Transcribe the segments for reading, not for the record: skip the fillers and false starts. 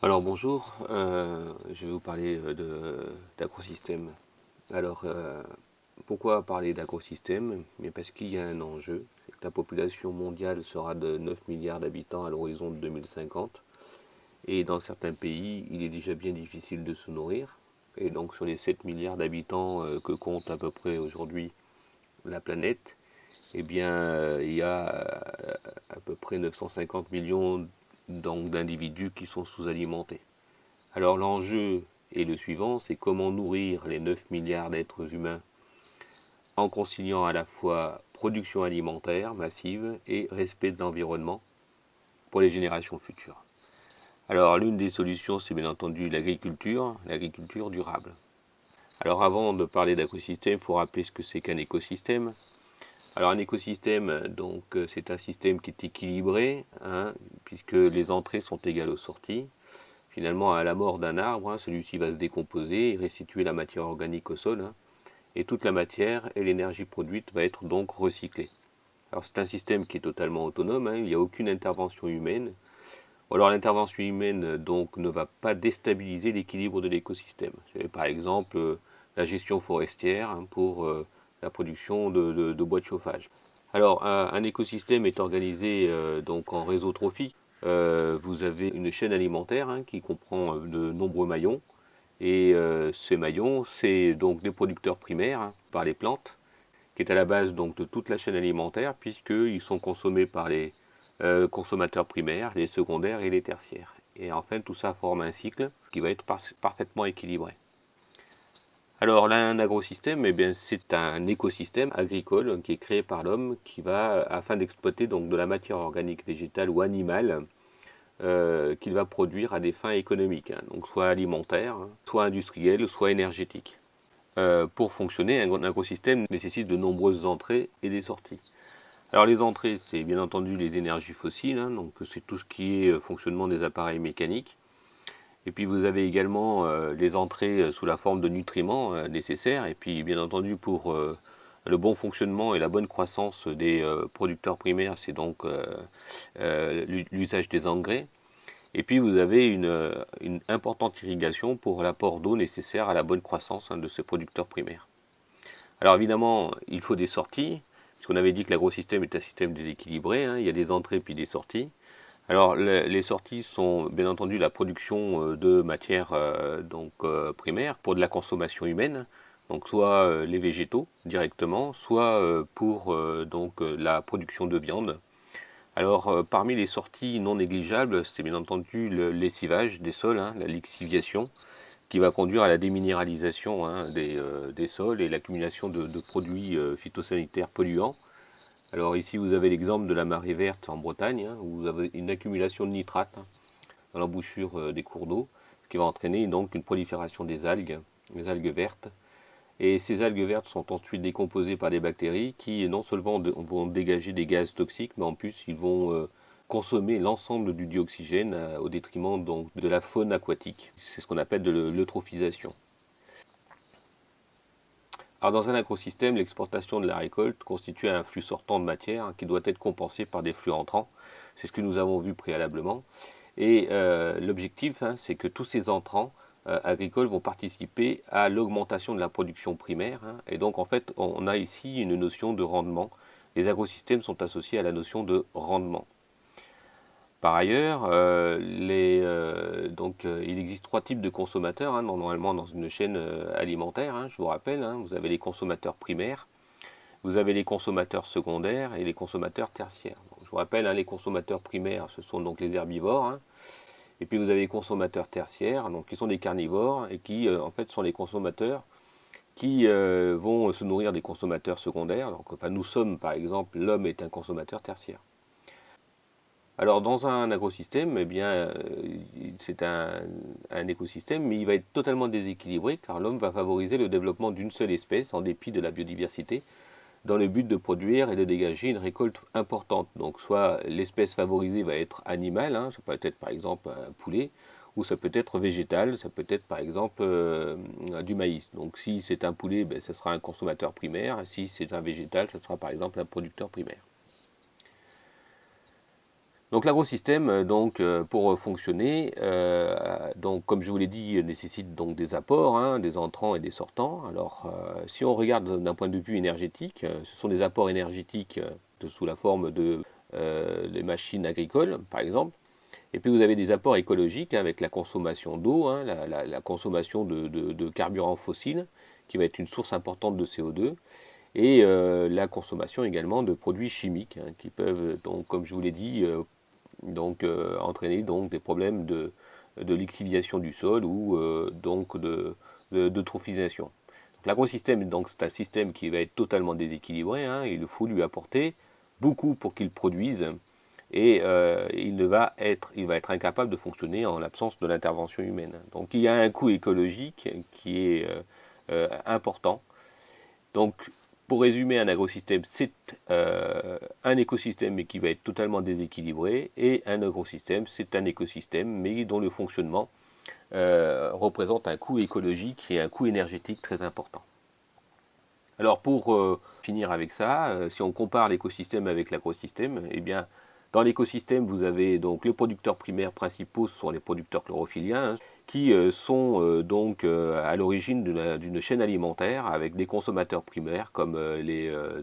Alors bonjour, je vais vous parler d'agrosystème. Alors pourquoi parler d'agrosystème? Mais parce qu'il y a un enjeu, c'est que la population mondiale sera de 9 milliards d'habitants à l'horizon de 2050. Et dans certains pays, il est déjà bien difficile de se nourrir. Et donc sur les 7 milliards d'habitants que compte à peu près aujourd'hui la planète, eh bien il y a à peu près 950 millions d'individus qui sont sous-alimentés. Alors l'enjeu est le suivant, c'est comment nourrir les 9 milliards d'êtres humains en conciliant à la fois production alimentaire massive et respect de l'environnement pour les générations futures. Alors l'une des solutions, c'est bien entendu l'agriculture durable. Alors avant de parler d'écosystème, il faut rappeler ce que c'est qu'un écosystème. Alors un écosystème, donc c'est un système qui est équilibré, hein, puisque les entrées sont égales aux sorties. Finalement, à la mort d'un arbre, hein, celui-ci va se décomposer et restituer la matière organique au sol, hein, et toute la matière et l'énergie produite va être donc recyclée. Alors c'est un système qui est totalement autonome, hein, il n'y a aucune intervention humaine. Ou alors l'intervention humaine donc ne va pas déstabiliser l'équilibre de l'écosystème. Par exemple la gestion forestière, hein, pour la production de bois de chauffage. Alors un écosystème est organisé donc en réseau trophique. Vous avez une chaîne alimentaire, hein, qui comprend de nombreux maillons. Et ces maillons, c'est donc des producteurs primaires, hein, par les plantes, qui est à la base donc de toute la chaîne alimentaire, puisqu'ils sont consommés par les consommateurs primaires, les secondaires et les tertiaires. Et enfin, tout ça forme un cycle qui va être parfaitement équilibré. Alors là, un agrosystème, eh bien, c'est un écosystème agricole qui est créé par l'homme qui va, afin d'exploiter donc de la matière organique végétale ou animale, qu'il va produire à des fins économiques, hein, donc soit alimentaires, hein, soit industrielles, soit énergétiques. Pour fonctionner, un agrosystème nécessite de nombreuses entrées et des sorties. Alors les entrées, c'est bien entendu les énergies fossiles, hein, donc c'est tout ce qui est fonctionnement des appareils mécaniques. Et puis vous avez également les entrées sous la forme de nutriments nécessaires, et puis bien entendu pour le bon fonctionnement et la bonne croissance des producteurs primaires, c'est donc l'usage des engrais. Et puis vous avez une importante irrigation pour l'apport d'eau nécessaire à la bonne croissance, hein, de ces producteurs primaires. Alors évidemment, il faut des sorties, puisqu'on avait dit que l'agrosystème est un système déséquilibré, hein, il y a des entrées puis des sorties. Alors les sorties sont bien entendu la production de matières primaires pour de la consommation humaine, donc soit les végétaux directement, soit pour la production de viande. Alors parmi les sorties non négligeables, c'est bien entendu le lessivage des sols, hein, la lixiviation, qui va conduire à la déminéralisation, hein, des sols et l'accumulation de produits phytosanitaires polluants. Alors ici vous avez l'exemple de la marée verte en Bretagne, hein, où vous avez une accumulation de nitrates, hein, dans l'embouchure des cours d'eau, ce qui va entraîner donc une prolifération des algues, les algues vertes. Et ces algues vertes sont ensuite décomposées par des bactéries qui non seulement vont dégager des gaz toxiques, mais en plus ils vont consommer l'ensemble du dioxygène au détriment donc de la faune aquatique. C'est ce qu'on appelle de l'eutrophisation. Alors dans un écosystème, l'exportation de la récolte constitue un flux sortant de matière, hein, qui doit être compensé par des flux entrants. C'est ce que nous avons vu préalablement. Et l'objectif, hein, c'est que tous ces entrants agricoles vont participer à l'augmentation de la production primaire, hein. Et donc en fait, on a ici une notion de rendement. Les agrosystèmes sont associés à la notion de rendement. Par ailleurs, il existe trois types de consommateurs, hein, normalement dans une chaîne alimentaire, hein, je vous rappelle, hein. Vous avez les consommateurs primaires, vous avez les consommateurs secondaires et les consommateurs tertiaires. Donc, je vous rappelle, hein, les consommateurs primaires, ce sont donc les herbivores, hein. Et puis vous avez les consommateurs tertiaires, donc qui sont des carnivores et qui en fait sont les consommateurs qui vont se nourrir des consommateurs secondaires. Donc, enfin, nous sommes par exemple, l'homme est un consommateur tertiaire. Alors dans un agrosystème, eh bien, c'est un écosystème, mais il va être totalement déséquilibré car l'homme va favoriser le développement d'une seule espèce en dépit de la biodiversité, dans le but de produire et de dégager une récolte importante. Donc soit l'espèce favorisée va être animale, hein, ça peut être par exemple un poulet, ou ça peut être végétal, ça peut être par exemple du maïs. Donc si c'est un poulet, ben, ça sera un consommateur primaire, si c'est un végétal, ça sera par exemple un producteur primaire. Donc l'agrosystème, pour fonctionner, donc comme je vous l'ai dit, nécessite donc des apports, hein, des entrants et des sortants. Alors si on regarde d'un point de vue énergétique, ce sont des apports énergétiques sous la forme de les machines agricoles, par exemple. Et puis vous avez des apports écologiques, hein, avec la consommation d'eau, hein, la consommation de carburants fossiles, qui va être une source importante de CO2, et la consommation également de produits chimiques, hein, qui peuvent, donc, comme je vous l'ai dit, entraîner donc des problèmes de lixiviation du sol ou d'eutrophisation. L'agrosystème, donc, c'est un système qui va être totalement déséquilibré, hein, il faut lui apporter beaucoup pour qu'il produise, et il va être incapable de fonctionner en l'absence de l'intervention humaine. Donc il y a un coût écologique qui est important. Donc pour résumer, un agrosystème, c'est un écosystème mais qui va être totalement déséquilibré, et un agrosystème, c'est un écosystème mais dont le fonctionnement représente un coût écologique et un coût énergétique très important. Alors pour finir avec ça, si on compare l'écosystème avec l'agrosystème, eh bien dans l'écosystème, vous avez donc les producteurs primaires principaux, ce sont les producteurs chlorophylliens, hein, qui sont à l'origine d'une chaîne alimentaire avec des consommateurs primaires comme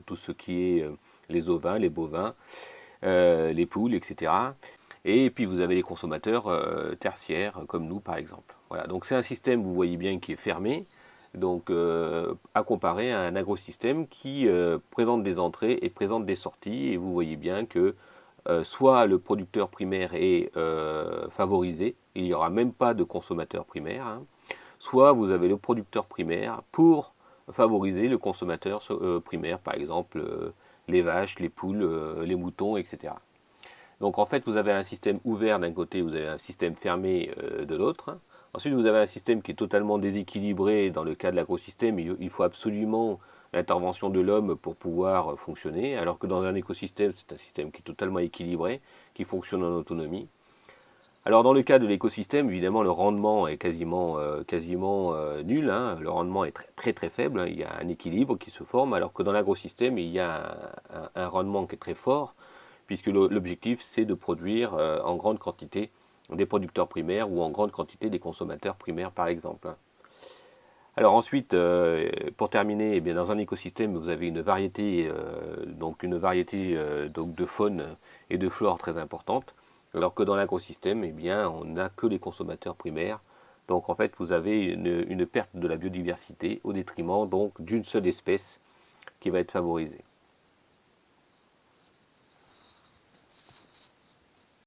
tout ce qui est les ovins, les bovins, les poules, etc. Et puis vous avez les consommateurs tertiaires comme nous par exemple. Voilà, donc c'est un système, vous voyez bien, qui est fermé, donc à comparer à un agrosystème qui présente des entrées et présente des sorties, et vous voyez bien que soit le producteur primaire est favorisé, il n'y aura même pas de consommateur primaire, hein, soit vous avez le producteur primaire pour favoriser le consommateur primaire, par exemple les vaches, les poules, les moutons, etc. Donc en fait, vous avez un système ouvert d'un côté, vous avez un système fermé de l'autre. Ensuite, vous avez un système qui est totalement déséquilibré. Dans le cas de l'agrosystème, il faut absolument l'intervention de l'homme pour pouvoir fonctionner, alors que dans un écosystème, c'est un système qui est totalement équilibré, qui fonctionne en autonomie. Alors dans le cas de l'écosystème, évidemment, le rendement est quasiment nul, hein. Le rendement est très très faible, hein. Il y a un équilibre qui se forme, alors que dans l'agrosystème, il y a un rendement qui est très fort, puisque l'objectif c'est de produire en grande quantité des producteurs primaires ou en grande quantité des consommateurs primaires par exemple. Alors ensuite, pour terminer, eh bien, dans un écosystème, vous avez une variété, de faune et de flore très importante, alors que dans l'agrosystème, eh bien, on n'a que les consommateurs primaires. Donc en fait, vous avez une perte de la biodiversité au détriment donc d'une seule espèce qui va être favorisée.